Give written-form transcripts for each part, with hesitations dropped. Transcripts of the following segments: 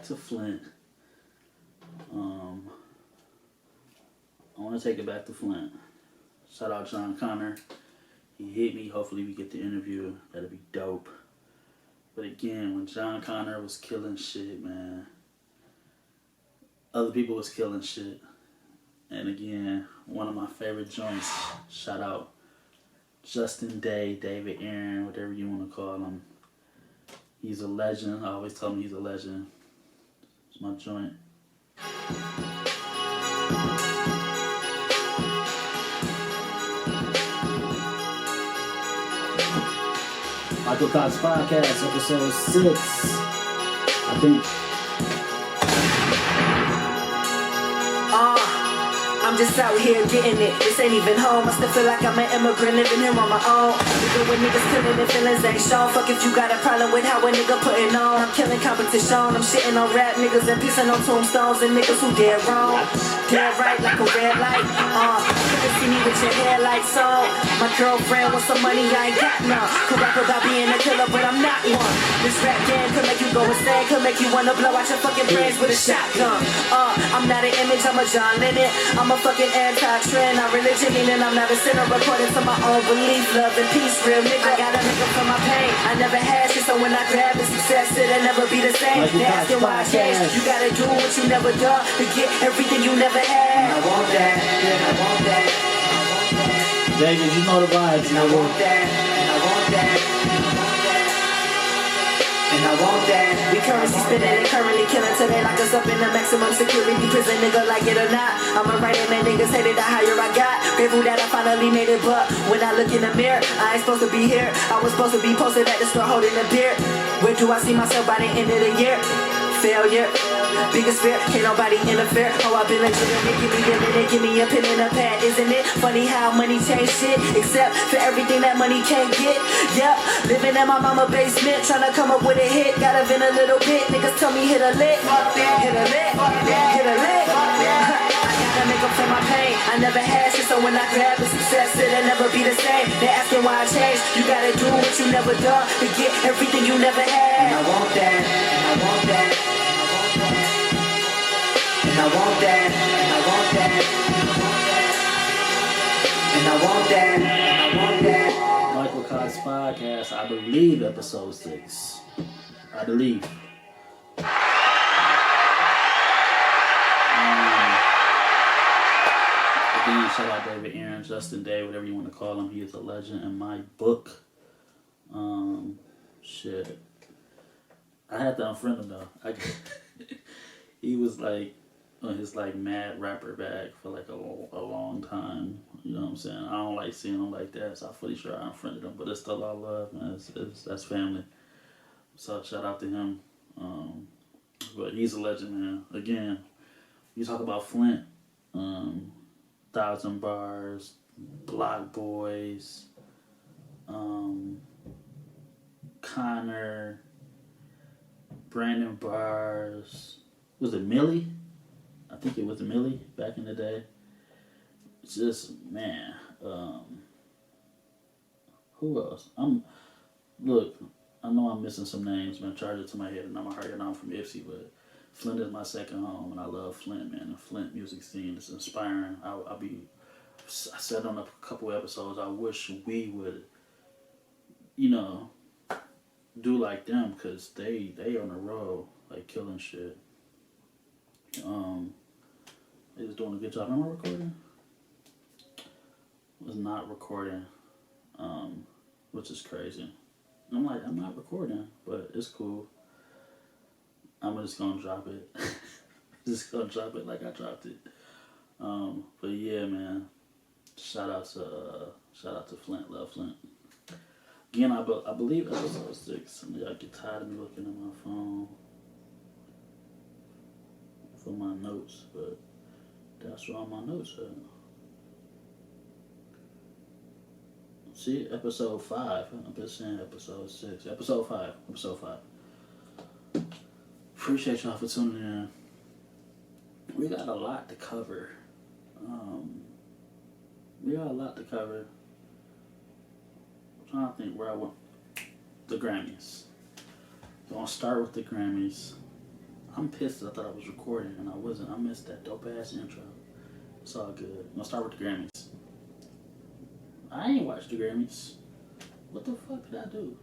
back to Flint. I want to take it back to Flint. Shout out John Connor. He hit me. Hopefully we get the interview. That'll be dope. But again, when John Connor was killing shit, man, other people was killing shit. And again, one of my favorite joints, shout out Justin Day, David Aaron, whatever you want to call him. He's a legend. I always tell him he's a legend. It's my joint. Michael Cox Podcast, episode 6. I think. I'm just out here getting it. This ain't even home. I still feel like I'm an immigrant living here on my own. Even when niggas killing and feelings ain't shown. Fuck if you got a problem with how a nigga putting on. I'm killing competition. I'm shitting on rap niggas and pissing on tombstones and niggas who dead wrong. Dead right like a red light. You can see me with your headlights on. My girlfriend wants some money, I ain't got none. Could rap about being a killer, but I'm not one. This rap game could make you go insane. Could make you wanna blow out your fucking brains with a shotgun. I'm not an image, I'm a John Lennon. I'm a fucking anti-trend. I'm religion, meaning I'm not a sinner. According to my own belief, love and peace, real nigga. I gotta make up for my pain. I never had shit, so when I grab the success, it'll never be the same. They asking why I changed. You gotta do what you never done to get everything you never had. And I want that, and I want that. David, you know the vibes. And I want that, and I want that. And I want that. We currency spinning and currently killing today like us up in the maximum security prison, nigga, like it or not. I'm a writer, man, niggas hated the higher I got. Grateful that I finally made it, but when I look in the mirror, I ain't supposed to be here. I was supposed to be posted at the store holding a beer. Where do I see myself by the end of the year? Failure, biggest fear, can't nobody interfere. Oh, I've been legitimate, give me a minute, give me a pen and a pad. Isn't it funny how money change shit? Except for everything that money can't get. Yep, living in my mama basement, trying to come up with a hit. Gotta vent a little bit, niggas tell me hit a lick. Hit a lick, hit a lick. I gotta make up for my pain. I never had shit, so when I grab the success, it'll never be the same. They asking why I changed. You gotta do what you never done to get everything you never had. And I want that, and I want that. And I want that, and I want that. And I want that, and I want that. Michael Cox Podcast, I believe episode 6. I believe. Again, shout out David Aaron, Justin Day, whatever you want to call him. He is a legend in my book. Shit. I had to unfriend him though. He was like on his like mad rapper bag for like a long time. You know what I'm saying? I don't like seeing him like that, so I'm pretty sure I unfriended him. But it's still all love, man. That's family. So shout out to him. But he's a legend, man. Again, you talk about Flint, 1,000 Bars, Block Boys, Connor, Brandon Bars. Was it Millie? I think it was Millie back in the day. It's just, man, who else? Look, I know I'm missing some names, man. Charge it to my head and I'm hard. I'm from Ipsy, but Flint is my second home and I love Flint, man. The Flint music scene is inspiring. I said on a couple episodes, I wish we would, do like them, because they on the road, like killing shit. They was doing a good job. Am I recording? Was not recording, which is crazy. I'm like, I'm not recording, but it's cool. I'm just gonna drop it. Just gonna drop it like I dropped it. But yeah, man. Shout out to Flint. Love Flint. Again, I believe episode 6. Some of y'all get tired of me looking at my phone for my notes, but that's where all my notes are. See, episode 5. I'm just saying episode 6. Episode 5. Appreciate y'all for tuning in. We got a lot to cover. I'm trying to think where I went. The Grammys. So I'll start with the Grammys. I'm pissed. I thought I was recording and I wasn't. I missed that dope ass intro. It's all good. I'm gonna start with the Grammys. I ain't watched the Grammys. What the fuck did I do?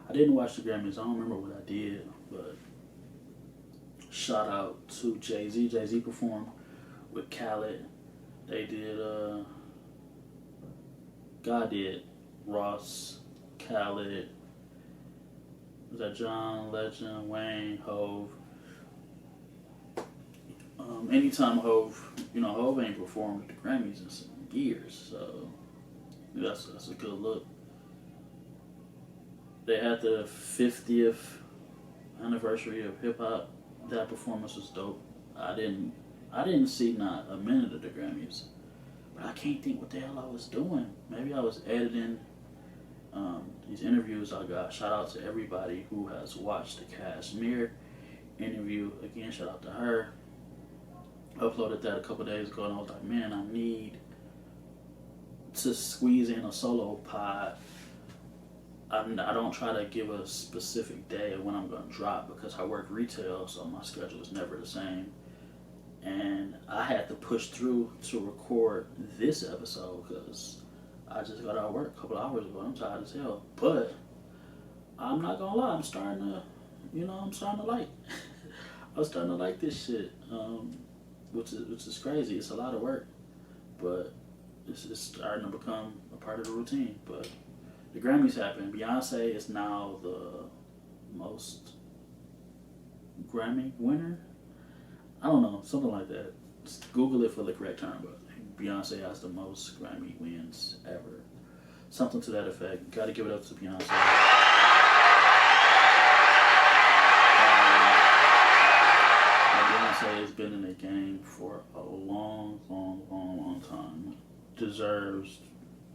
I didn't watch the Grammys. I don't remember what I did, but shout out to Jay-Z. Jay-Z performed with Khaled. They did, God did Ross, Khaled, was that John Legend, Wayne, Hove. Anytime Hove ain't performed at the Grammys in some years, so that's a good look. They had the 50th anniversary of hip hop. That performance was dope. I didn't see not a minute of the Grammys, but I can't think what the hell I was doing. Maybe I was editing these interviews I got. Shout out to everybody who has watched the Cashmere interview. Again, shout out to her. Uploaded that a couple days ago, and I was like, man, I need to squeeze in a solo pod. I don't try to give a specific day of when I'm going to drop because I work retail, so my schedule is never the same. And I had to push through to record this episode because I just got out of work a couple hours ago. I'm tired as hell. But I'm not going to lie, I'm starting to like I'm starting to like this shit, which is crazy. It's a lot of work, but it's starting to become a part of the routine. But the Grammys happened. Beyonce is now the most Grammy winner. I don't know, something like that. Just Google it for the correct term, but Beyonce has the most Grammy wins ever. Something to that effect. Got to give it up to Beyonce. Beyonce has been in the game for a long time. Deserves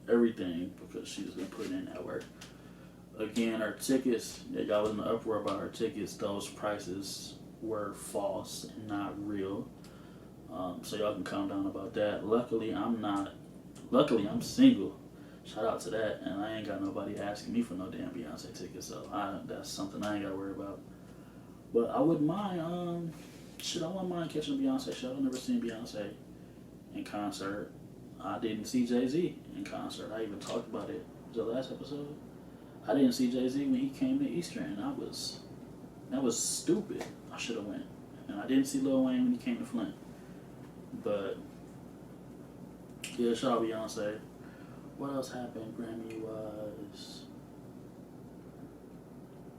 everything because she's been putting in that work. Again, her tickets, y'all was in the uproar about her tickets. Those prices were false and not real. So y'all can calm down about that. Luckily, I'm single. Shout out to that. And I ain't got nobody asking me for no damn Beyonce tickets. So that's something I ain't got to worry about. But I wouldn't mind, I wouldn't mind catching a Beyonce show. I've never seen Beyonce in concert. I didn't see Jay-Z in concert. I even talked about it. Was the last episode? I didn't see Jay-Z when he came to Eastern, and that was stupid. I should have went. And I didn't see Lil Wayne when he came to Flint. But yeah, shout out Beyonce. What else happened Grammy-wise?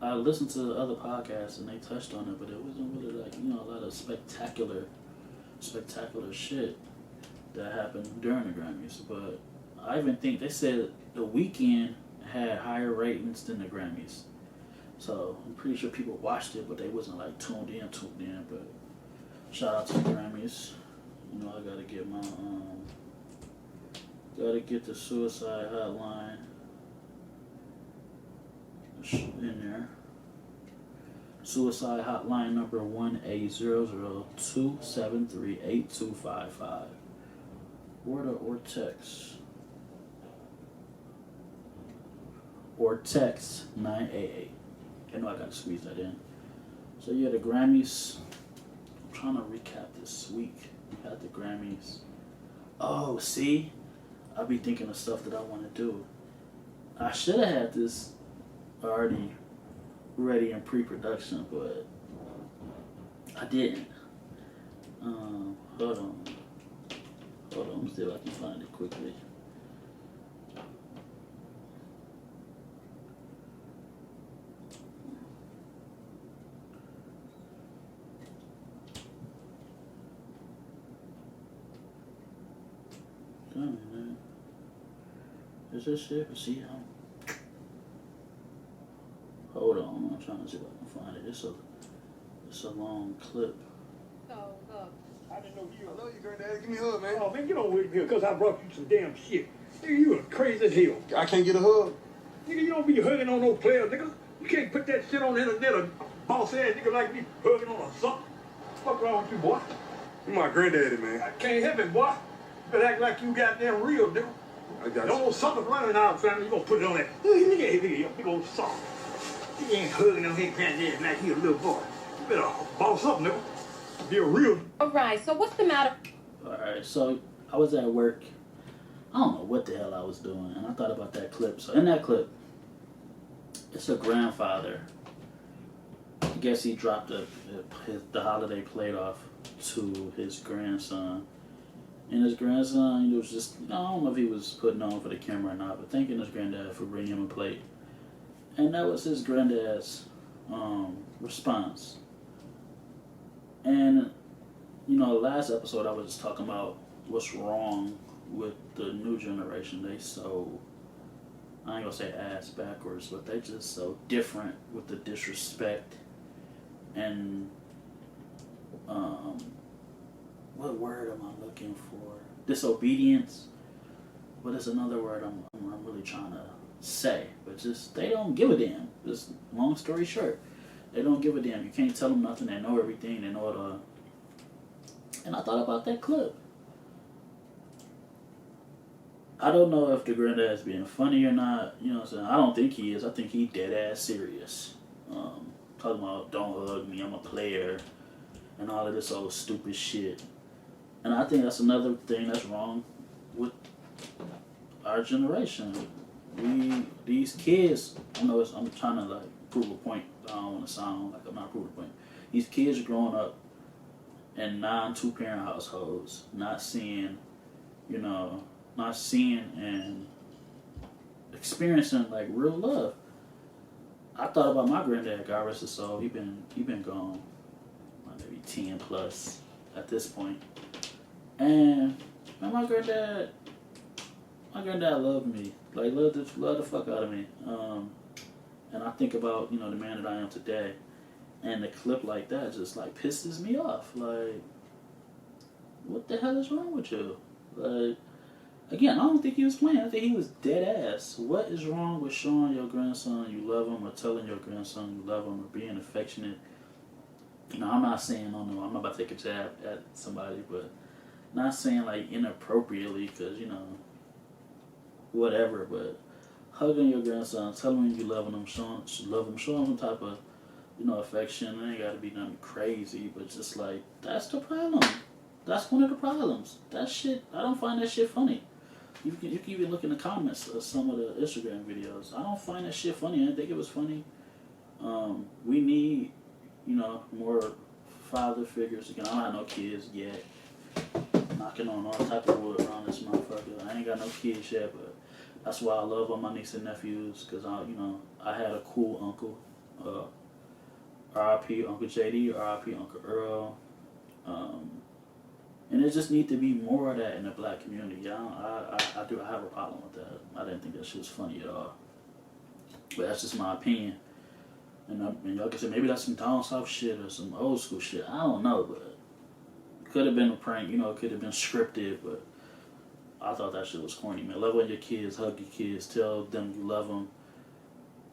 I listened to other podcasts and they touched on it, but it wasn't really a lot of spectacular shit that happened during the Grammys. But I even think they said The Weeknd had higher ratings than the Grammys. So I'm pretty sure people watched it, but they wasn't tuned in. But shout out to the Grammys. I gotta get the suicide hotline in there. Suicide hotline number 1-800-273-8255. Or text. Or text 988. I know I gotta squeeze that in. So yeah, the Grammys. I'm trying to recap this week. We had the Grammys. Oh, see? I be thinking of stuff that I want to do. I should have had this already ready in pre-production, but I didn't. Hold on. See if I can find it quickly. Man. Is this shit? See how? Hold on, I'm trying to see if I can find it. It's a long clip. Oh, look. I didn't know you. I love you, granddaddy. Give me a hug, man. Oh, man, get on with me here, because I brought you some damn shit. Nigga, you are crazy as hell. I can't get a hug. Nigga, you don't be hugging on no player, nigga. You can't put that shit on the internet, a boss ass nigga like me hugging on a something. What's wrong with you, boy? You my granddaddy, man. I can't help it, boy. You better act like you goddamn real, nigga. I got No you. something running out, family. You gonna put it on that. Nigga, you big old soft. You ain't hugging them head pants like he a little boy. better boss up, nigga. Be a real. All right, so what's the matter? Alright, so I was at work. I don't know what the hell I was doing, and I thought about that clip. So in that clip, it's a grandfather. I guess he dropped the holiday plate off to his grandson. And his grandson, he was just, I don't know if he was putting on for the camera or not, but thanking his granddad for bringing him a plate. And that was his granddad's response. And, last episode I was just talking about what's wrong with the new generation. They so, I ain't gonna say ass backwards, but they just so different with the disrespect and, what word am I looking for? Disobedience. But it's another word I'm really trying to say. But just, they don't give a damn. Just long story short, they don't give a damn. You can't tell them nothing. They know everything. They know it all. And I thought about that clip. I don't know if the granddad's being funny or not. You know what I'm saying? I don't think he is. I think he dead ass serious. Talking about don't hug me, I'm a player, and all of this old stupid shit. And I think that's another thing that's wrong with our generation. These kids, I'm trying to like prove a point. I don't want to sound like I'm not proving a point. These kids are growing up in non-two-parent households, not seeing and experiencing like real love. I thought about my granddad, God rest his soul. He been gone maybe 10 plus at this point. And man, my granddad loved me. Like loved the fuck out of me. And I think about, the man that I am today. And a clip like that just like pisses me off. Like, what the hell is wrong with you? Like, again, I don't think he was playing. I think he was dead ass. What is wrong with showing your grandson you love him or telling your grandson you love him or being affectionate? I'm not saying, I'm not about to take a jab at somebody, but not saying like inappropriately because, whatever, but hugging your grandson, telling him you love him, showing him some type of, affection. It ain't got to be nothing crazy, but just like, that's the problem. That's one of the problems. That shit, I don't find that shit funny. You can even look in the comments of some of the Instagram videos. I don't find that shit funny. I didn't think it was funny. We need, more father figures. Again, I don't have no kids yet. Knocking on all type of wood around this motherfucker. I ain't got no kids yet, but that's why I love all my nieces and nephews. Because, I had a cool uncle. R.I.P. Uncle JD, R.I.P. Uncle Earl. And there just need to be more of that in the black community. I have a problem with that. I didn't think that shit was funny at all. But that's just my opinion. And y'all can say maybe that's some down south shit or some old school shit. I don't know, but it could have been a prank. It could have been scripted. But I thought that shit was corny, man. Love on your kids, hug your kids, tell them you love them,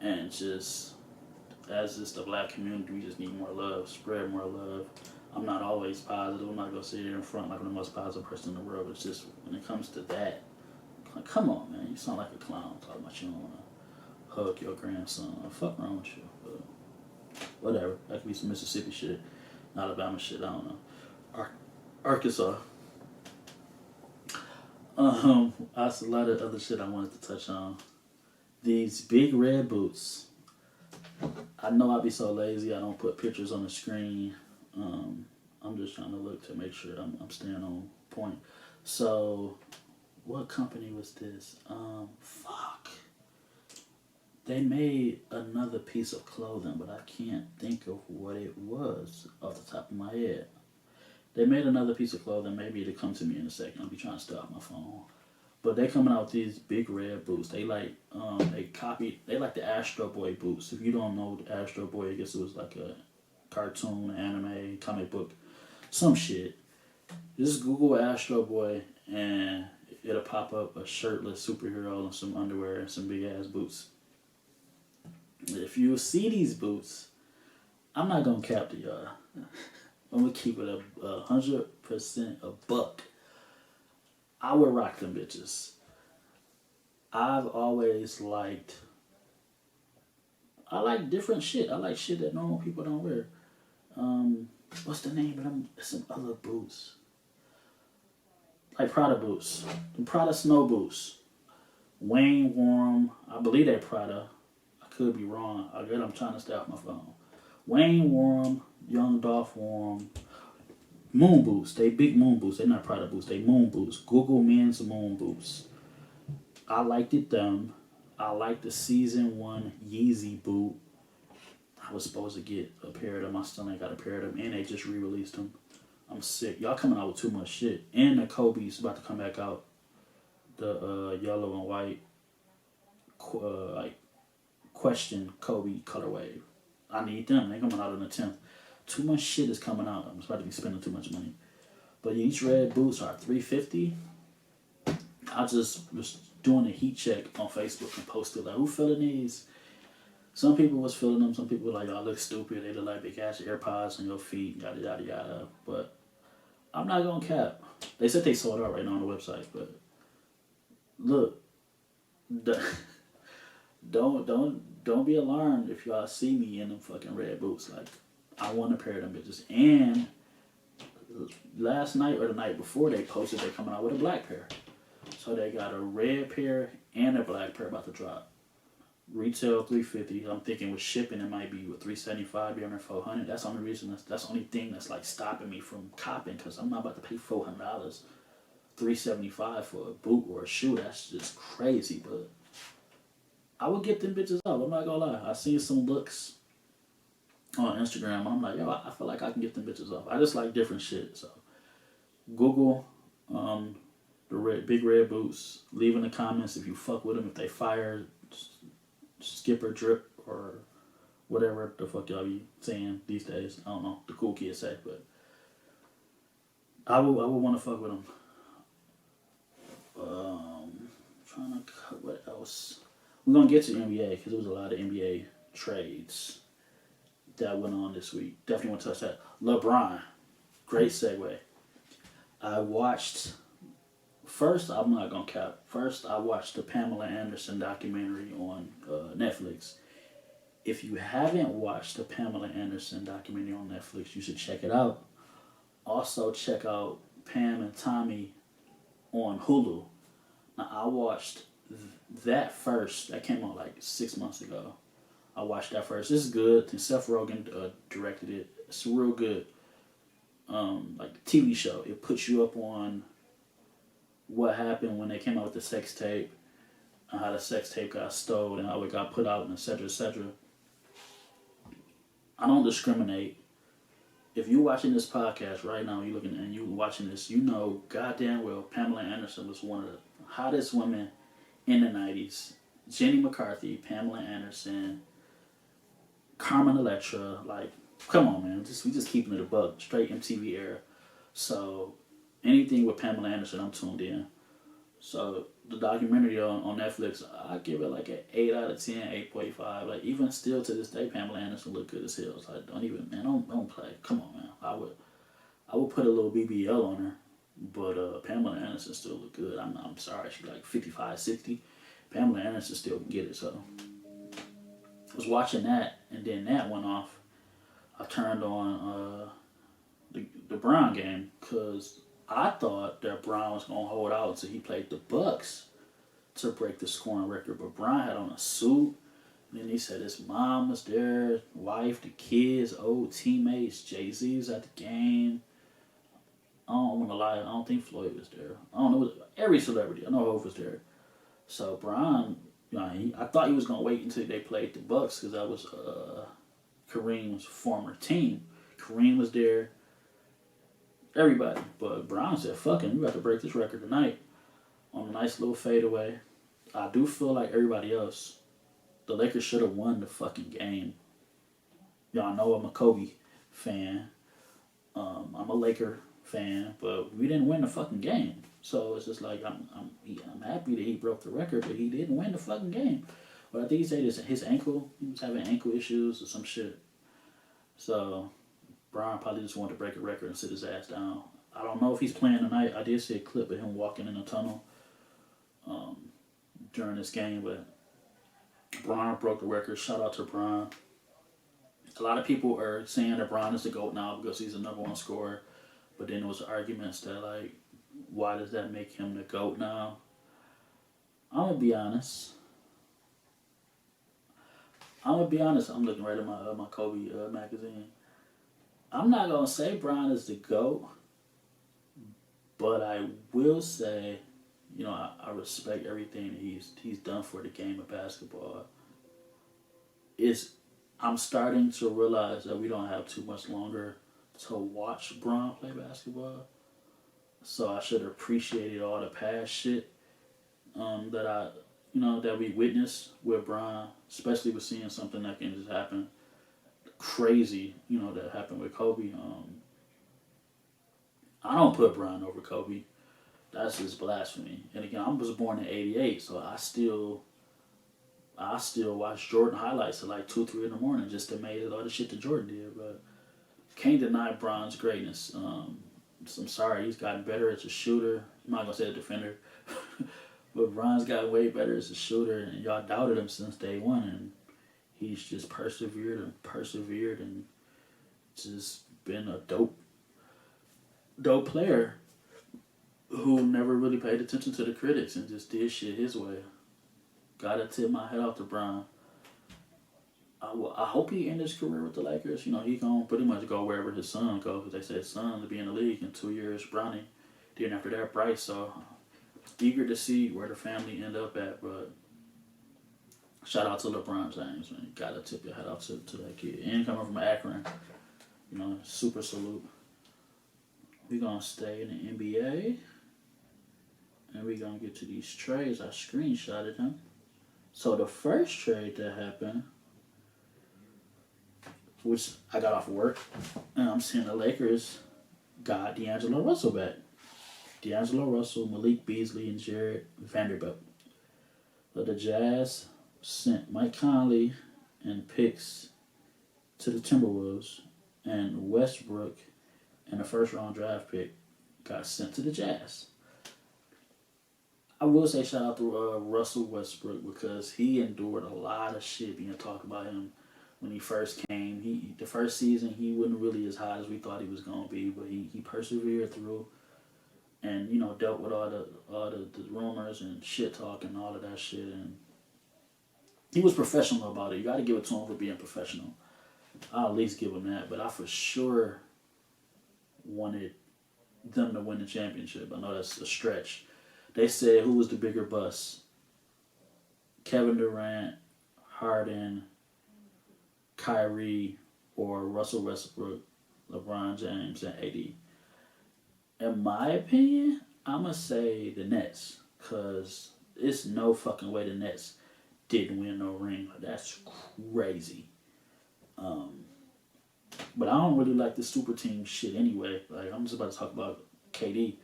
and just as just the black community, we just need more love, spread more love. I'm not always positive. I'm not going to sit here in front like I'm the most positive person in the world. It's just, when it comes to that, like, come on, man. You sound like a clown talking about you don't want to hug your grandson. What the fuck wrong with you? But whatever. That could be some Mississippi shit, Alabama shit. I don't know. Arkansas. That's a lot of other shit I wanted to touch on. These big red boots. I know I'd be so lazy I don't put pictures on the screen. I'm just trying to look to make sure I'm staying on point. So, what company was this? They made another piece of clothing, but I can't think of what it was off the top of my head. They made another piece of clothing. Maybe it'll come to me in a second. I'll be trying to stop my phone. But they coming out with these big red boots. They like they like the Astro Boy boots. If you don't know the Astro Boy, I guess it was like a cartoon, anime, comic book, some shit. Just Google Astro Boy and it'll pop up a shirtless superhero and some underwear and some big ass boots. If you see these boots, I'm not gonna cap to y'all. I'm gonna keep it 100% a buck. I would rock them bitches. I've always I like different shit. I like shit that normal people don't wear. What's the name of them? Some other boots. Like Prada boots. The Prada snow boots. Wayne wore them. I believe they're Prada. I could be wrong. Again, I'm trying to stay off my phone. Wayne wore them. Young Dolph wore them. Moon boots. They big moon boots. They're not Prada boots. They moon boots. Google men's moon boots. I liked it them. I like the season 1 Yeezy boot. I was supposed to get a pair of them. I still ain't got a pair of them. And they just re-released them. I'm sick. Y'all coming out with too much shit. And the Kobe's about to come back out. The yellow and white like question Kobe colorway. I need them. They coming out on the 10th. Too much shit is coming out. I'm about to be spending too much money. But each red boots are $350. I just was doing a heat check on Facebook and posted like, who feeling these? Some people was feeling them. Some people were like, y'all look stupid. They look like big ass AirPods on your feet. Yada yada yada. But I'm not gonna cap. They said they sold out right now on the website. But look, don't be alarmed if y'all see me in them fucking red boots. Like, I want a pair of them bitches. And last night or the night before, they posted they're coming out with a black pair. So they got a red pair and a black pair about to drop. Retail $350. I'm thinking with shipping it might be with $375, be under $400. That's the only reason. That's the only thing that's like stopping me from copping, because I'm not about to pay $400, $375 for a boot or a shoe. That's just crazy. But I would get them bitches up. I'm not gonna lie. I seen some looks on Instagram. And I'm like, yo, I feel like I can get them bitches up. I just like different shit. So Google the big red boots. Leave in the comments if you fuck with them. If they fire, skip or drip or whatever the fuck y'all be saying these days. I don't know. The cool kids say, but I would want to fuck with them. Trying to cut what else. We're gonna get to the NBA because there was a lot of NBA trades that went on this week. Definitely want to touch that. LeBron, great segue. I watched. First, I'm not gonna cap. First, I watched the Pamela Anderson documentary on Netflix. If you haven't watched the Pamela Anderson documentary on Netflix, you should check it out. Also, check out Pam and Tommy on Hulu. Now, I watched that first. That came out like 6 months ago. I watched that first. It's good. And Seth Rogen directed it. It's real good. Like TV show. It puts you up on what happened when they came out with the sex tape, and how the sex tape got stolen, and how it got put out, and etc., etc. I don't discriminate. If you're watching this podcast right now, you're looking and you're watching this, you know goddamn well Pamela Anderson was one of the hottest women in the 90s. Jenny McCarthy, Pamela Anderson, Carmen Electra, like, come on, man. We just keeping it a buck. Straight MTV era. So anything with Pamela Anderson, I'm tuned in. So the documentary on Netflix, I give it like an 8 out of 10, 8.5. Like, even still to this day, Pamela Anderson look good as hell. So like, don't play. Come on, man. I would put a little BBL on her, but Pamela Anderson still look good. I'm sorry, she's like 55, 60. Pamela Anderson still can get it. So I was watching that, and then that went off. I turned on the Brown game because I thought that Brown was gonna hold out until he played the Bucks to break the scoring record, but Brown had on a suit. And then he said his mom was there, wife, the kids, old teammates. Jay-Z was at the game. I don't want to lie. I don't think Floyd was there. I don't know. Every celebrity. I know Hov was there. So Brown, I thought he was gonna wait until they played the Bucks because that was Kareem's former team. Kareem was there. Everybody. But Brown said, fuck it, we got to break this record tonight on a nice little fadeaway. I do feel like everybody else, the Lakers should have won the fucking game. Y'all know I'm a Kobe fan. I'm a Laker fan, but we didn't win the fucking game. So it's just like, I'm happy that he broke the record, but he didn't win the fucking game. But I think he said his ankle, he was having ankle issues or some shit. So Brian probably just wanted to break a record and sit his ass down. I don't know if he's playing tonight. I did see a clip of him walking in the tunnel during this game, but Brian broke the record. Shout out to Brian. A lot of people are saying that Bron is the GOAT now because he's the number one scorer. But then there was arguments that, like, why does that make him the GOAT now? I'm going to be honest. I'm looking right at my Kobe magazine. I'm not going to say Bron is the GOAT. But I will say, you know, I respect everything that he's done for the game of basketball. I'm starting to realize that we don't have too much longer to watch Bron play basketball. So I should have appreciated all the past shit that we witnessed with Bron, especially with seeing something that can just happen crazy, that happened with Kobe. I don't put Bron over Kobe. That's just blasphemy. And again, I was born in '88, so I still watch Jordan highlights at like 2, 3 in the morning, just amazed at all the shit that Jordan did. But can't deny Bron's greatness. I'm sorry, he's gotten better as a shooter. I'm not gonna say a defender, but Bron's gotten way better as a shooter, and y'all doubted him since day one, and he's just persevered and just been a dope player who never really paid attention to the critics and just did shit his way. Gotta tip my hat off to Bron. I hope he ends his career with the Lakers. He gonna pretty much go wherever his son goes, because they said his son to be in the league in 2 years. Bronny. Then after that, Bryce. So eager to see where the family end up at. But shout out to LeBron James, man. Gotta tip your hat off to that kid. And coming from Akron, super salute. We're gonna stay in the NBA. And we're going to get to these trades. I screenshotted them. So the first trade that happened, which I got off work, and I'm seeing the Lakers got D'Angelo Russell back. D'Angelo Russell, Malik Beasley, and Jared Vanderbilt. So the Jazz sent Mike Conley and picks to the Timberwolves, and Westbrook and a first-round draft pick got sent to the Jazz. I will say shout out to Russell Westbrook, because he endured a lot of shit being talked about him when he first came. The first season he wasn't really as hot as we thought he was gonna be, but he persevered through, and dealt with all the rumors and shit talk and all of that shit, and he was professional about it. You got to give it to him for being professional. I'll at least give him that, but I for sure wanted them to win the championship. I know that's a stretch. They said who was the bigger bust? Kevin Durant, Harden, Kyrie, or Russell Westbrook, LeBron James, and AD. In my opinion, I'm going to say the Nets, because it's no fucking way the Nets didn't win no ring. That's crazy. But I don't really like the super team shit anyway. Like, I'm just about to talk about KD.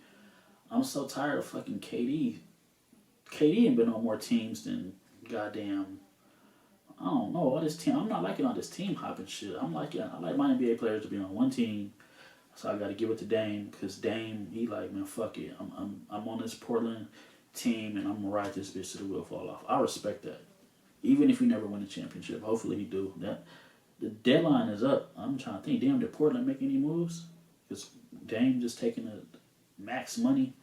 I'm so tired of fucking KD. KD ain't been on more teams than goddamn, I don't know, all this team. I'm not liking all this team hopping shit. I like my NBA players to be on one team. So I got to give it to Dame, because Dame, he like, man, fuck it. I'm on this Portland team, and I'm gonna ride this bitch to the wheel fall off. I respect that. Even if we never win a championship, hopefully he do. The deadline is up. I'm trying to think, damn, did Portland make any moves? Because Dame just taking the max money,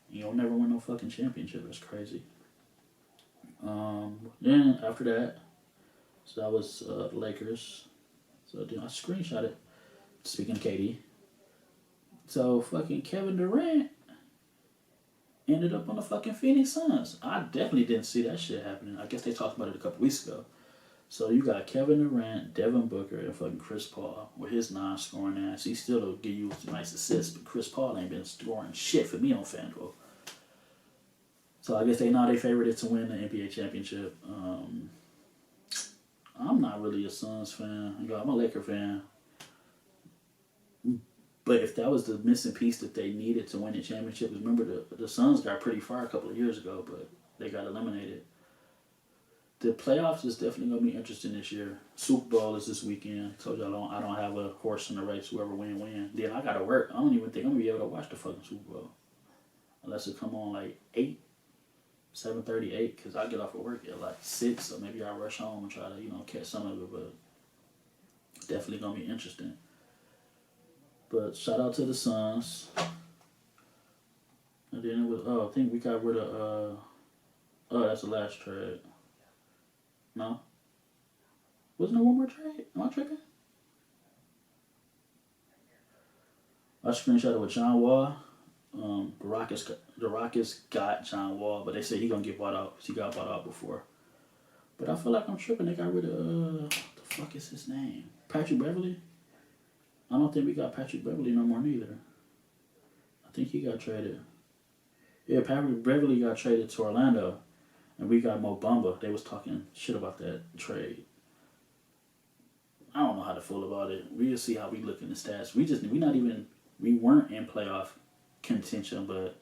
and you'll never win no fucking championship. That's crazy. Then after that, so that was the Lakers. So then I screenshot it. Speaking of KD. So fucking Kevin Durant ended up on the fucking Phoenix Suns. I definitely didn't see that shit happening. I guess they talked about it a couple weeks ago. So you got Kevin Durant, Devin Booker, and fucking Chris Paul with his non-scoring ass. He still will give you a nice assist, but Chris Paul ain't been scoring shit for me on FanDuel. So I guess they favorited to win the NBA championship. I'm not really a Suns fan. I'm a Laker fan. But if that was the missing piece that they needed to win the championship, remember the Suns got pretty far a couple of years ago, but they got eliminated. The playoffs is definitely going to be interesting this year. Super Bowl is this weekend. Told y'all I don't have a horse in the race. Whoever win. Then I got to work. I don't even think I'm going to be able to watch the fucking Super Bowl. Unless it come on like 7:38, because I get off of work at like 6, so maybe I'll rush home and try to, catch some of it. But Definitely gonna be interesting. But shout out to the Suns. And then it was I think we got rid of that's the last trade. No? Wasn't there one more trade? Am I tripping? I screenshot it with John Wall. The Rockets got John Wall, but they said he gonna get bought out because he got bought out before. But I feel like I'm tripping. They got rid of what the fuck is his name? Patrick Beverly? I don't think we got Patrick Beverly no more neither. I think he got traded. Yeah, Patrick Beverly got traded to Orlando, and we got Mo Bamba. They was talking shit about that trade. I don't know how to feel about it. We just see how we look in the stats. We weren't in playoff contention, but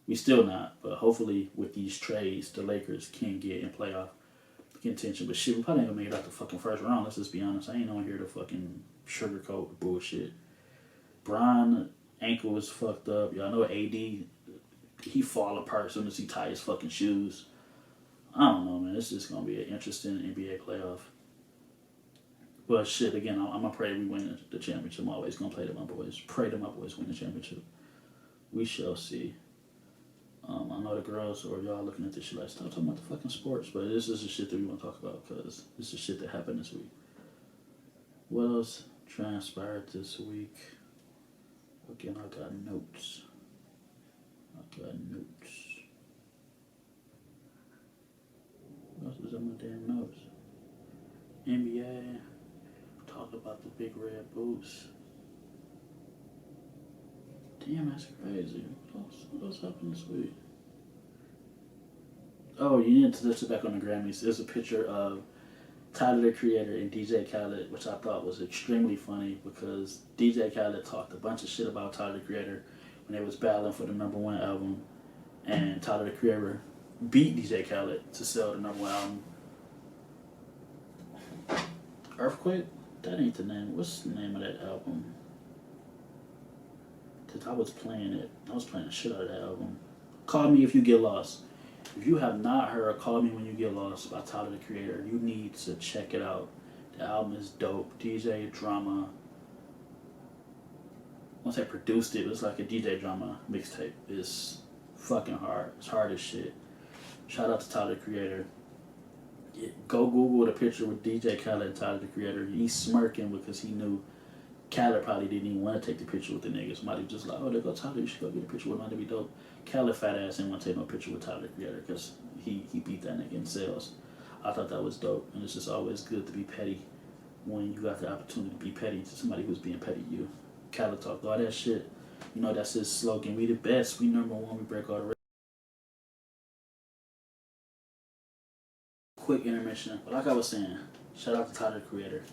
we still not. But hopefully with these trades, the Lakers can get in playoff contention. But shit, we probably ain't gonna make it out the fucking first round. Let's just be honest. I ain't on here to fucking sugarcoat bullshit. Bron ankle is fucked up. Y'all know AD, he fall apart as soon as he tie his fucking shoes. I don't know, man. It's just gonna be an interesting NBA playoff. But shit, again, I'm gonna pray we win the championship. I'm always gonna play to my boys. Pray to my boys win the championship. We shall see. I know the girls or y'all looking at this shit like, stop talking about the fucking sports, but this is the shit that we want to talk about because this is shit that happened this week. What else transpired this week? Again, I got notes. What else is on my damn notes? NBA. Talk about the big red boots. Damn, that's crazy. What else happened this week? Oh, you need to touch it back on the Grammys. There's a picture of Tyler, the Creator, and DJ Khaled, which I thought was extremely funny because DJ Khaled talked a bunch of shit about Tyler, the Creator when they was battling for the #1 album, and Tyler, the Creator beat DJ Khaled to sell the #1 album. Earthquake? That ain't the name. What's the name of that album? Because I was playing it. I was playing the shit out of that album. Call Me If You Get Lost. If you have not heard Call Me When You Get Lost by Tyler, the Creator, you need to check it out. The album is dope. DJ Drama. Once I produced it, it was like a DJ Drama mixtape. It's fucking hard. It's hard as shit. Shout out to Tyler, the Creator. Go Google the picture with DJ Khaled and Tyler, the Creator. He's smirking because he knew Khaled probably didn't even want to take the picture with the niggas. Somebody was just like, oh, there go Tyler, you should go get a picture with him. That'd be dope. Khaled fat ass didn't want to take no picture with Tyler, the Creator, because he beat that nigga in sales. I thought that was dope, and it's just always good to be petty when you got the opportunity to be petty to somebody who's being petty to you. Khaled talked all that shit. You know, that's his slogan. We the best. We #1. We break all the records. Quick intermission. But like I was saying, shout out to Tyler, the Creator,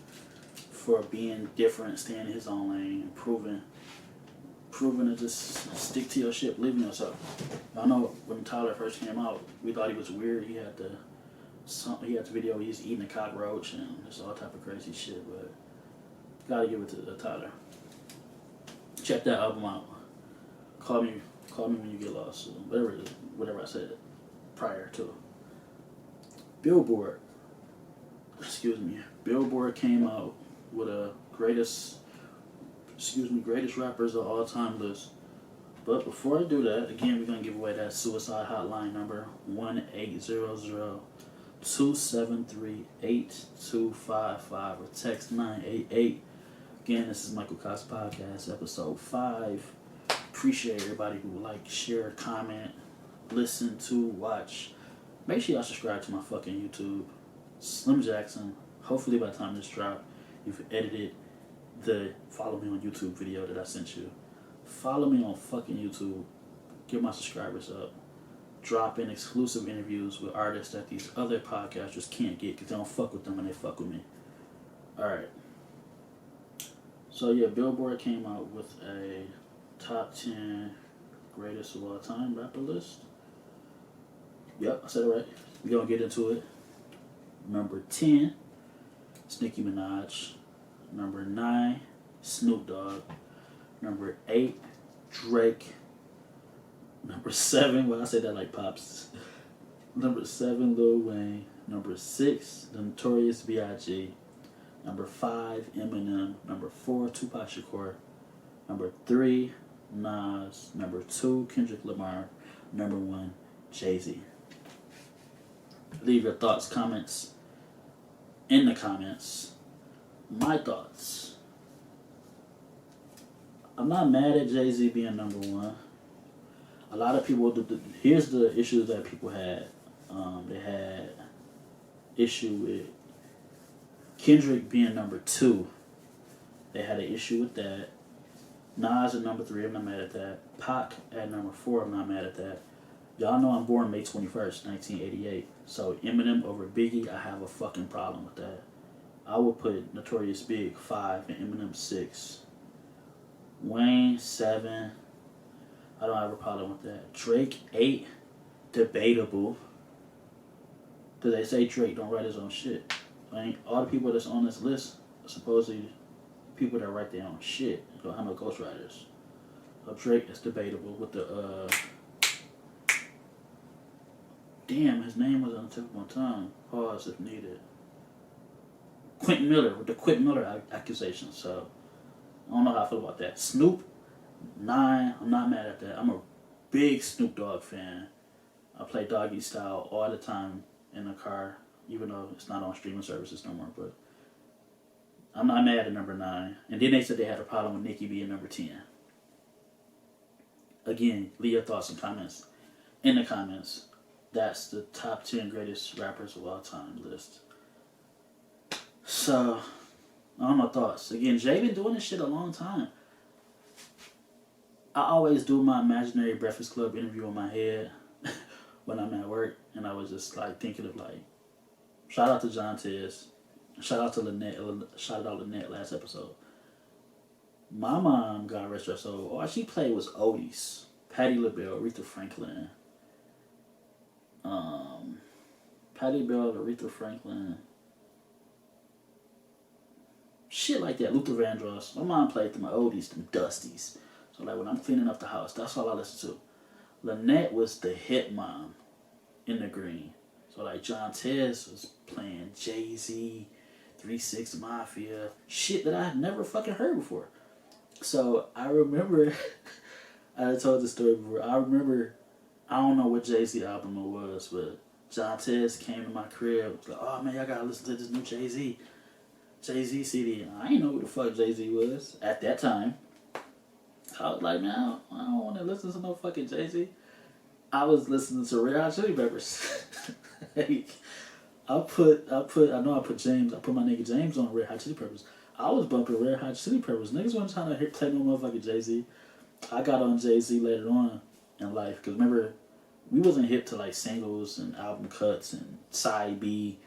for being different, staying in his own lane, and proving to just stick to your shit, believe in yourself. I know when Tyler first came out, we thought he was weird. He had the video where he's eating a cockroach and just all type of crazy shit, but gotta give it to Tyler. Check that album out. Call me when you get lost. So whatever I said prior to. Billboard came out with a greatest rappers of all time list. But before I do that, again, we're gonna give away that suicide hotline number 1-800-273-8255 or text 988. Again, this is Michael Cox Podcast, episode 5. Appreciate everybody who like, share, comment, listen to, watch. Make sure y'all subscribe to my fucking YouTube. Slim Jackson. Hopefully by the time this drop, you've edited the follow me on YouTube video that I sent you. Follow me on fucking YouTube. Get my subscribers up. Drop in exclusive interviews with artists that these other podcasters can't get because they don't fuck with them and they fuck with me. Alright. So yeah, Billboard came out with a top 10 greatest of all time rapper list. Yep, I said it right. We're going to get into it. Number 10, it's Nicki Minaj. Number 9, Snoop Dogg. Number 8, Drake. Number 7, well, I say that like Pops. Number 7, Lil Wayne. Number 6, The Notorious B.I.G. Number 5, Eminem. Number 4, Tupac Shakur. Number 3, Nas. Number 2, Kendrick Lamar. Number 1, Jay-Z. Leave your thoughts, comments in the comments. My thoughts. I'm not mad at Jay-Z being number 1. A lot of people, here's the issues that people had. They had issue with Kendrick being number 2. They had an issue with that. Nas at number 3, I'm not mad at that. Pac at number 4, I'm not mad at that. Y'all know I'm born May 21st, 1988. So Eminem over Biggie, I have a fucking problem with that. I would put Notorious Big 5 and Eminem 6. Wayne 7. I don't have a problem with that. Drake 8. Debatable. Because they say Drake don't write his own shit. I mean, all the people that's on this list are supposedly people that write their own shit. Don't have no ghostwriters. So Drake is debatable with the damn, his name was on the tip of my tongue. Pause if needed. Quentin Miller with the Quentin Miller accusation. So I don't know how I feel about that. Snoop 9. I'm not mad at that. I'm a big Snoop Dogg fan. I play Doggy Style all the time in the car, even though it's not on streaming services no more. But I'm not mad at number 9. And then they said they had a problem with Nicki being number 10. Again, leave your thoughts and comments in the comments. That's the top 10 greatest rappers of all time list. So, I don't know thoughts. Again, Jay been doing this shit a long time. I always do my imaginary Breakfast Club interview in my head when I'm at work. And I was just like thinking of like, shout out to John Tez. Shout out to Lynette. Shout out Lynette last episode. My mom, God rest her soul, all she played was oldies. Patti LaBelle, Aretha Franklin. Patti LaBelle, Aretha Franklin. Shit like that. Luther Vandross. My mom played through my oldies, them dusties. So like when I'm cleaning up the house, that's all I listen to. Lynette was the hit mom in the green. So like John Tez was playing Jay-Z, 3 6 Mafia, shit that I had never fucking heard before. So I remember, I told the story before, I remember, I don't know what Jay-Z album it was, but John Tez came to my crib, was like, oh man, y'all gotta listen to this new Jay-Z CD. And I didn't know who the fuck Jay-Z was at that time. I was like, man, I don't want to listen to no fucking Jay-Z. I was listening to Red Hot Chili Peppers. Like, I put my nigga James on Red Hot Chili Peppers. I was bumping Red Hot Chili Peppers. Niggas wasn't trying to play no motherfucking Jay-Z. I got on Jay-Z later on in life. Because remember, we wasn't hip to like singles and album cuts and side B,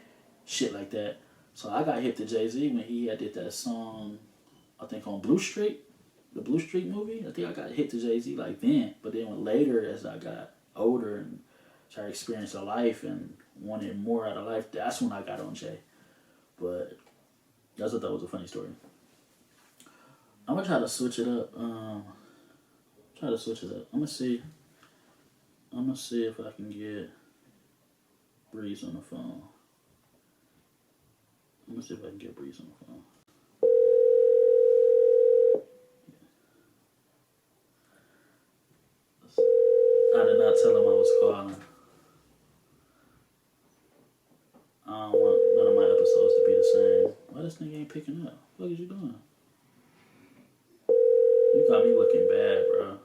shit like that. So I got hip to Jay-Z when he had did that song, I think on Blue Street, the Blue Street movie. I think I got hip to Jay-Z like then. But then when later, as I got older and started experiencing life and wanted more out of life, that's when I got on Jay. But that's what that was a funny story. I'm gonna try to switch it up. I'm gonna see if I can get Breeze on the phone. I'm gonna see if I can get Breeze on the phone. I did not tell him I was calling. I don't want none of my episodes to be the same. Why this nigga ain't picking up? What is you doing? You got me looking bad, bro.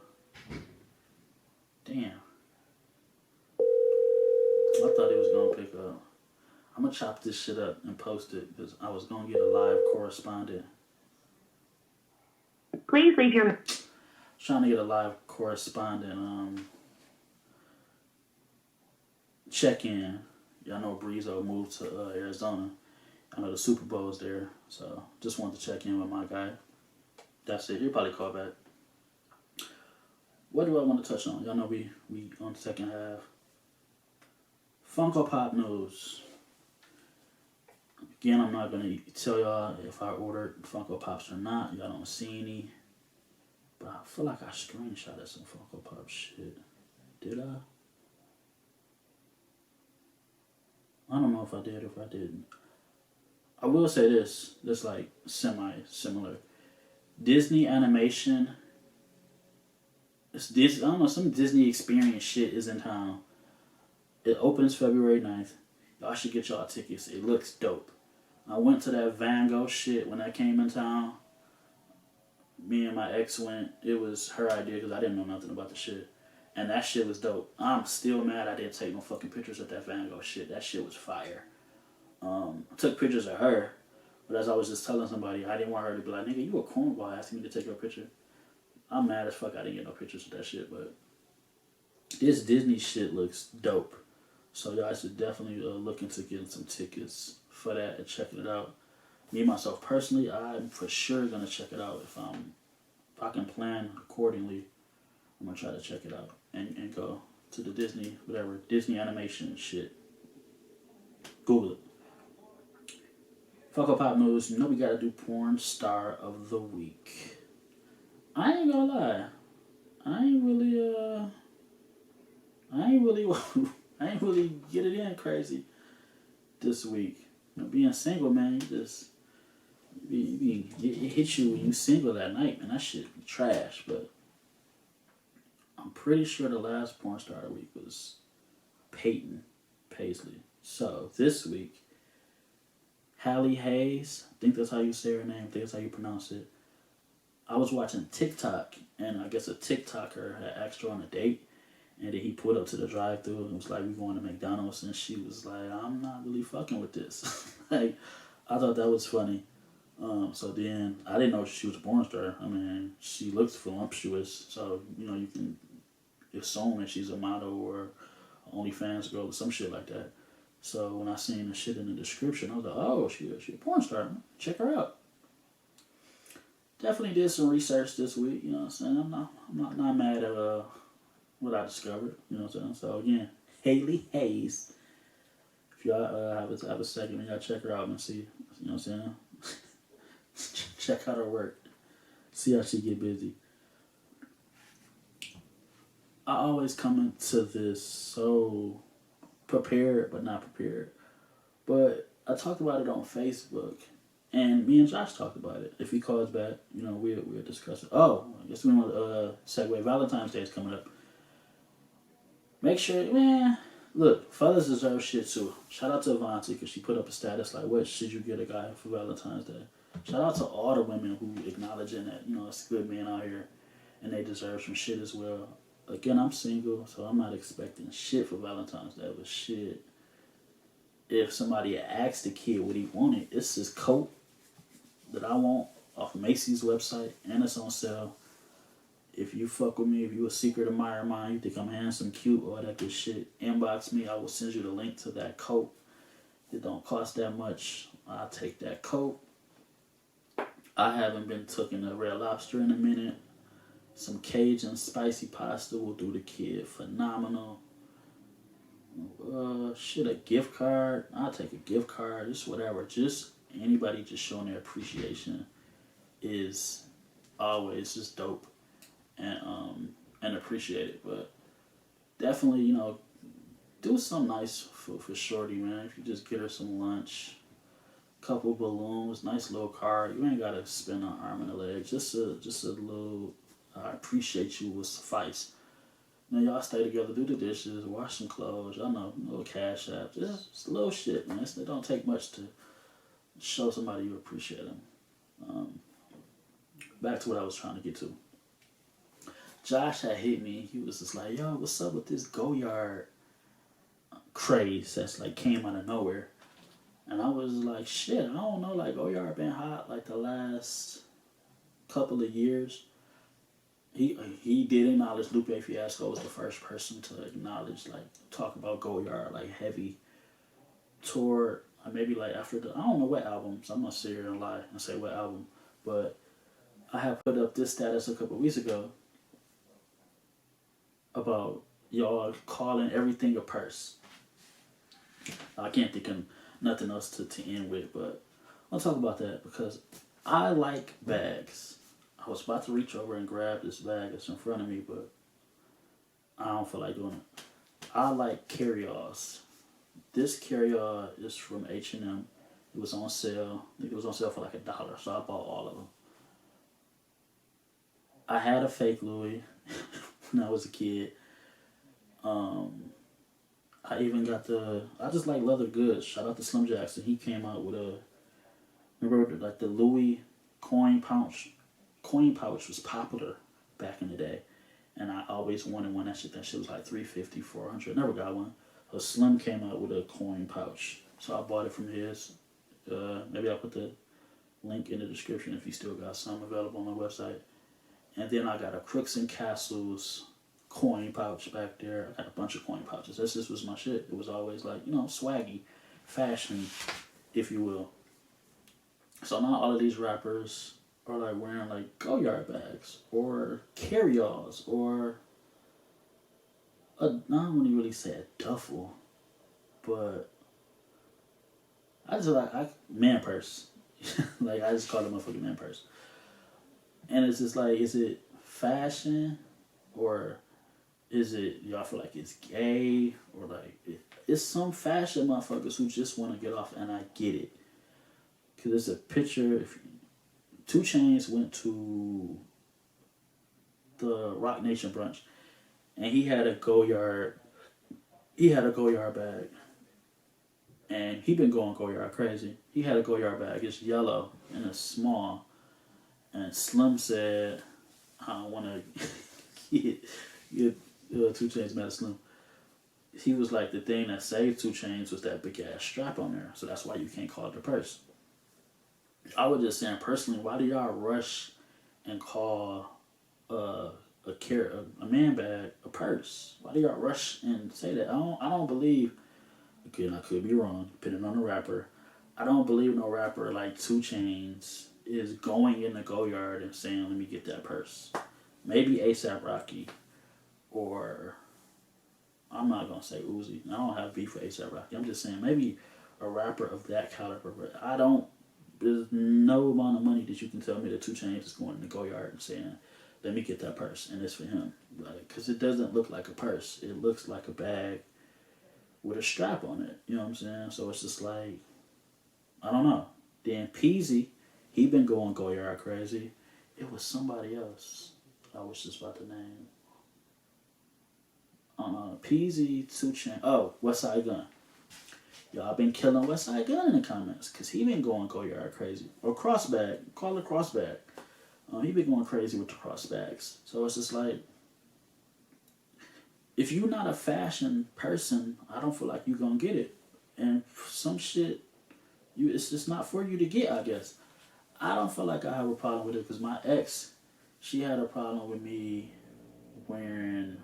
Damn. I thought he was gonna pick up. I'm gonna chop this shit up and post it because I was gonna get a live correspondent. Please leave your... Trying to get a live correspondent check-in. Y'all know Breezo moved to Arizona. I know the Super Bowl's there, so just wanted to check in with my guy. That's it. He'll probably call back. What do I want to touch on? Y'all know we on the second half. Funko Pop news. Again, I'm not gonna tell y'all if I ordered Funko Pops or not. Y'all don't see any. But I feel like I screenshotted some Funko Pop shit. Did I? I don't know if I did or if I didn't. I will say this. That's like semi-similar. Disney animation. It's Disney. I don't know. Some Disney experience shit is in town. It opens February 9th. Y'all should get y'all tickets. It looks dope. I went to that Van Gogh shit when I came in town. Me and my ex went. It was her idea because I didn't know nothing about the shit. And that shit was dope. I'm still mad I didn't take no fucking pictures of that Van Gogh shit. That shit was fire. I took pictures of her, but as I was just telling somebody, I didn't want her to be like, nigga, you a cornball asking me to take your picture. I'm mad as fuck I didn't get no pictures of that shit, but this Disney shit looks dope. So y'all should definitely look into getting some tickets for that and checking it out. Me, myself, personally, I'm for sure going to check it out. If I can plan accordingly, I'm going to try to check it out and go to the Disney, whatever, Disney animation shit. Google it. Fuck up pop news. You know we got to do porn star of the week. I ain't gonna lie. I ain't really get it in crazy this week. You know, being single, man, it hits you when you single that night, man. That shit be trash. But I'm pretty sure the last porn star of the week was Peyton Paisley. So this week, Hallie Hayes, I think that's how you say her name, I think that's how you pronounce it. I was watching TikTok, and I guess a TikToker had asked her on a date, and then he pulled up to the drive-thru and was like, we going to McDonald's, and she was like, I'm not really fucking with this. Like, I thought that was funny. So then, I didn't know she was a porn star. I mean, she looks voluptuous, so, you know, you can assume that she's a model or OnlyFans girl or some shit like that. So when I seen the shit in the description, I was like, oh, she a porn star. Check her out. Definitely did some research this week, you know what I'm saying? I'm not mad at what I discovered, you know what I'm saying? So again, Haley Hayes. If y'all have a second, y'all check her out and see, you know what I'm saying? Check out her work. See how she get busy. I always come into this so prepared but not prepared. But I talked about it on Facebook. And me and Josh talked about it. If he calls back, you know, we'll discuss it. Oh, I guess we want to segue. Valentine's Day is coming up. Make sure, man, look, fellas deserve shit too. Shout out to Avanti because she put up a status like, what should you get a guy for Valentine's Day? Shout out to all the women who acknowledging that, you know, it's good men out here and they deserve some shit as well. Again, I'm single, so I'm not expecting shit for Valentine's Day, but shit. If somebody asked the kid what he wanted, it's this coat that I want off Macy's website, and it's on sale. If you fuck with me, if you a secret admirer of mine, you think I'm handsome, cute, all that good shit, inbox me. I will send you the link to that coat. It don't cost that much. I'll take that coat. I haven't been cooking a Red Lobster in a minute. Some Cajun spicy pasta will do the kid phenomenal. A gift card. I'll take a gift card. Just whatever. Just anybody just showing their appreciation is always just dope and appreciated. But definitely, you know, do something nice for Shorty, man. If you just get her some lunch, couple balloons, nice little card. You ain't gotta spend an arm and a leg. Just a little I appreciate you will suffice. Now y'all stay together, do the dishes, wash some clothes. Y'all know, little cash app. Just little shit, man. It don't take much to show somebody you appreciate them. Back to what I was trying to get to. Josh had hit me. He was just like, yo, what's up with this Goyard craze that's like came out of nowhere? And I was like, shit, I don't know. Like, Goyard been hot like the last couple of years. He did acknowledge Lupe Fiasco was the first person to acknowledge, like, talk about Goyard, like, heavy tour, maybe, like, after I don't know what album, so I'm going to sit here and lie and say what album, but I had put up this status a couple of weeks ago about y'all calling everything a purse. I can't think of nothing else to end with, but I'll talk about that because I like bags. I was about to reach over and grab this bag that's in front of me, but I don't feel like doing it. I like carry-alls. This carry-all is from H&M. It was on sale. I think it was on sale for like $1, so I bought all of them. I had a fake Louis when I was a kid. I even got I just like leather goods. Shout out to Slim Jackson. He came out with remember like the Louis coin pouch? Coin pouch was popular back in the day. And I always wanted one. That shit was like $350, $400. Never got one. So Slim came out with a coin pouch. So I bought it from his. Maybe I'll put the link in the description if he still got some available on the website. And then I got a Crooks and Castles coin pouch back there. I got a bunch of coin pouches. This was my shit. It was always like, swaggy, fashion, if you will. So now all of these rappers are like wearing like go-yard bags or carry-alls or I don't really say a duffel, but I just man purse. Like I just call it a motherfucking man purse. And it's just like, is it fashion or is it y'all feel like it's gay or like it's some fashion motherfuckers who just want to get off, and I get it. Cause there's a picture. 2 Chainz went to the Rock Nation brunch, and he had a go-yard bag, and he been going go-yard crazy. He had a go-yard bag. It's yellow and it's small, and Slim said, "I don't want to get 2 Chainz mad at Slim." He was like, the thing that saved 2 Chainz was that big ass strap on there, so that's why you can't call it a purse. I was just saying personally, why do y'all rush and call a man bag a purse? Why do y'all rush and say that? I don't believe. Again, I could be wrong, depending on the rapper. I don't believe no rapper like 2 Chainz is going in the go-yard and saying, "Let me get that purse." Maybe A$AP Rocky, or I'm not gonna say Uzi. I don't have beef with A$AP Rocky. I'm just saying maybe a rapper of that caliber. But there's no amount of money that you can tell me that 2 Chainz is going in the go-yard and saying, "Let me get that purse," and it's for him. Like, cause it doesn't look like a purse. It looks like a bag with a strap on it. You know what I'm saying? So it's just like, I don't know. Then Peasy, he been going go-yard crazy. It was somebody else I was just about to name. Peasy, 2 Chainz. Oh, Westside Gun. Y'all been killing Westside Gun in the comments because he been going go-yard crazy. Or crossbag. Call it crossbag. He been going crazy with the crossbags. So it's just like, if you're not a fashion person, I don't feel like you're going to get it. And some shit, it's just not for you to get, I guess. I don't feel like I have a problem with it because my ex, she had a problem with me wearing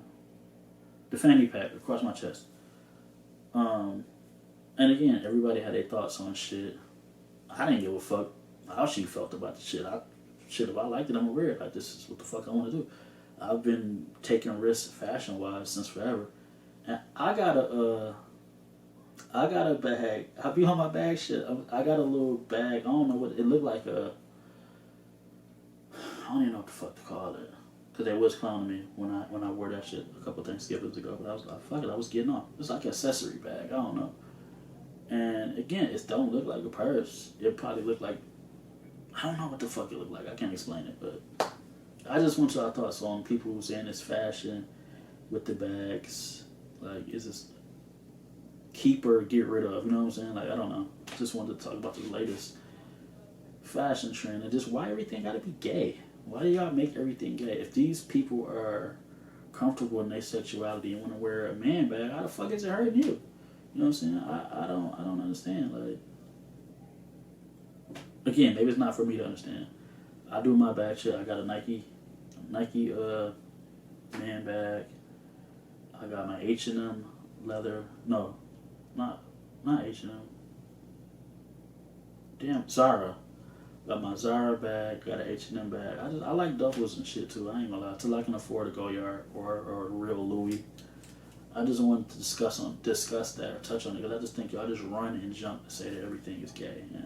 the fanny pack across my chest. And again, everybody had their thoughts on shit. I didn't give a fuck how she felt about the shit. If I liked it, I'm gonna wear it. Like, this is what the fuck I want to do. I've been taking risks fashion-wise since forever. And I got a bag. I be on my bag shit. I got a little bag. I don't know what it looked like. I don't even know what the fuck to call it. Cause they was clowning me when I wore that shit a couple Thanksgivings ago. But I was like, fuck it, I was getting off. It's like an accessory bag. I don't know. And again, it don't look like a purse. It probably look like, I don't know what the fuck it look like. I can't explain it, but I just want y'all thoughts on people who saying it's fashion with the bags. Like, is this keep or get rid of? You know what I'm saying? Like, I don't know. Just wanted to talk about the latest fashion trend and just why everything gotta be gay. Why do y'all make everything gay? If these people are comfortable in their sexuality and want to wear a man bag, how the fuck is it hurting you? You know what I'm saying? I don't understand. Like, again, maybe it's not for me to understand. I do my bag shit. I got a Nike man bag. I got my H&M leather. No, not H&M. Damn, Zara. Got my Zara bag, got an H&M bag. I like duffels and shit too. I ain't gonna lie. Till I can afford a go-yard or a real Louis. I just wanted to discuss that or touch on it because I just think y'all just run and jump and say that everything is gay. Yeah.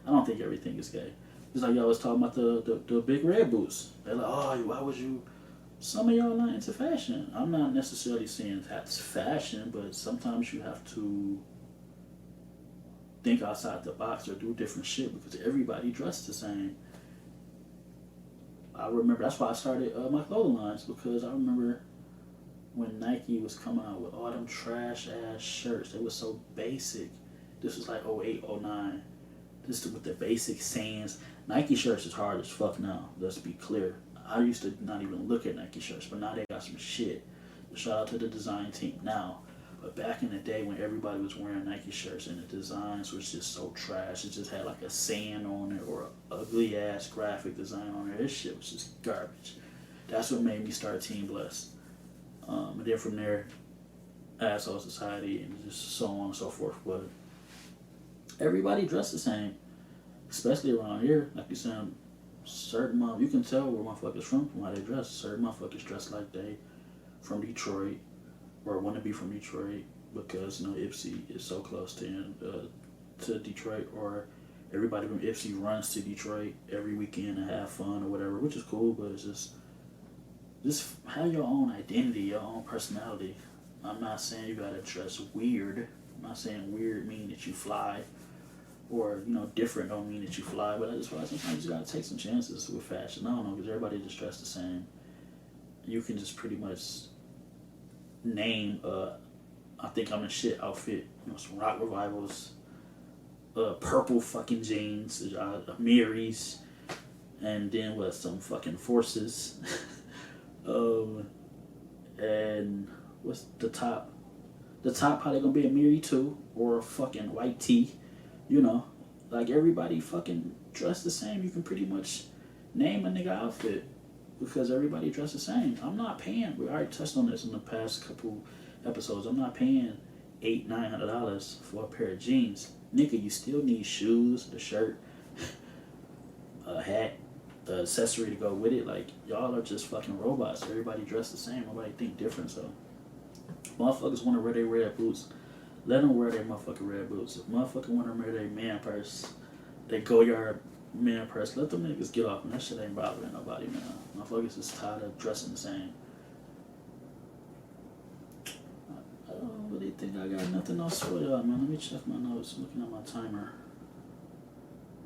I don't think everything is gay. It's like y'all was talking about the big red boots. They're like, oh, why would you? Some of y'all not into fashion. I'm not necessarily saying that's fashion, but sometimes you have to think outside the box or do different shit because everybody dressed the same. I remember that's why I started my clothing lines, because I remember when Nike was coming out with all them trash ass shirts. They were so basic. This was like 08, 09. This with the basic sayings. Nike shirts is hard as fuck now. Let's be clear. I used to not even look at Nike shirts, but now they got some shit. Shout out to the design team now. But back in the day when everybody was wearing Nike shirts and the designs was just so trash, it just had like a sand on it or an ugly ass graphic design on it. This shit was just garbage. That's what made me start Team Blessed. And then from there, Asshole Society and just so on and so forth. But everybody dressed the same, especially around here. Like you said, certain you can tell where motherfuckers from how they dress. Certain motherfuckers dress like they from Detroit or want to be from Detroit because Ipsy is so close to Detroit, or everybody from Ipsy runs to Detroit every weekend to have fun or whatever, which is cool. But it's just have your own identity, your own personality. I'm not saying you gotta dress weird. I'm not saying weird mean that you fly, or different don't mean that you fly. But I just feel like sometimes you gotta take some chances with fashion. I don't know, because everybody just dressed the same. You can just pretty much name I think I'm in shit outfit, some Rock Revivals, purple fucking jeans, Mary's, and then some fucking Forces. And what's the top? The top probably gonna be a Miri too, or a fucking white tee. Like everybody fucking dressed the same. You can pretty much name a nigga outfit because everybody dressed the same. I'm not paying. We already touched on this in the past couple episodes. I'm not paying $800-900 for a pair of jeans, nigga. You still need shoes, the shirt, a hat, the accessory to go with it. Like, y'all are just fucking robots. Everybody dressed the same. Nobody think different. So motherfuckers want to wear their red boots, let them wear their motherfucking red boots. If motherfuckers want to wear their man purse, they Goyard man purse, let them niggas get off. And that shit ain't bothering nobody, man. Motherfuckers is tired of dressing the same. I don't really think I got nothing else for y'all, man. Let me check my notes. I'm looking at my timer.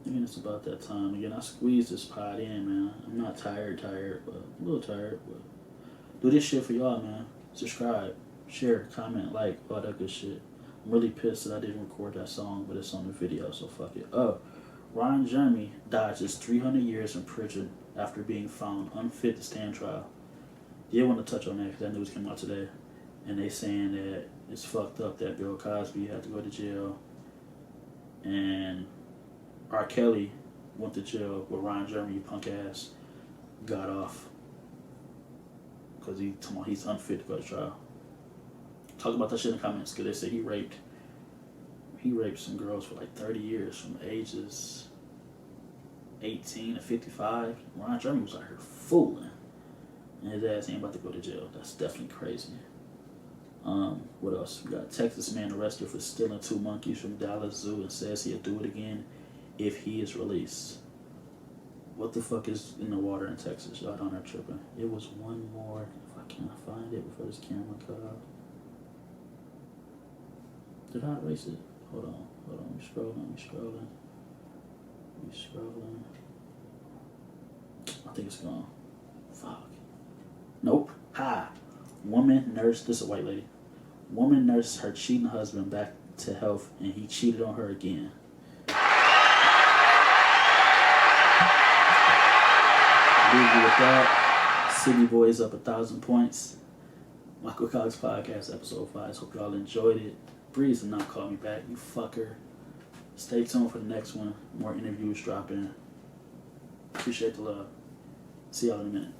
Again, it's about that time. Again, I squeezed this pod in, man. I'm not tired, but a little tired. But do this shit for y'all, man. Subscribe, share, comment, like, all that good shit. I'm really pissed that I didn't record that song, but it's on the video, so fuck it. Ron Jeremy dodges 300 years in prison after being found unfit to stand trial. Did want to touch on that because that news came out today. And they saying that it's fucked up that Bill Cosby had to go to jail. And R. Kelly went to jail, but Ron Jeremy, punk ass, got off. Because he's unfit to go to trial. Talk about that shit in the comments, because they say he raped some girls for like 30 years from ages 18 to 55. Ron Jeremy was out here fooling. And his ass ain't about to go to jail. That's definitely crazy. What else? We got a Texas man arrested for stealing 2 monkeys from Dallas Zoo and says he'll do it again if he is released. What the fuck is in the water in Texas? Y'all down there tripping. It was one more. If I cannot find it before this camera cut off. Did I erase it? Hold on. I'm scrolling. I think it's gone. Fuck. Nope. Hi. Woman nurse, this is a white lady. Woman nursed her cheating husband back to health and he cheated on her again. Leave you with that. City Boys up 1,000 points. Michael Cox Podcast, episode 5. Hope y'all enjoyed it. Breeze and not call me back, you fucker. Stay tuned for the next one. More interviews dropping. Appreciate the love. See y'all in a minute.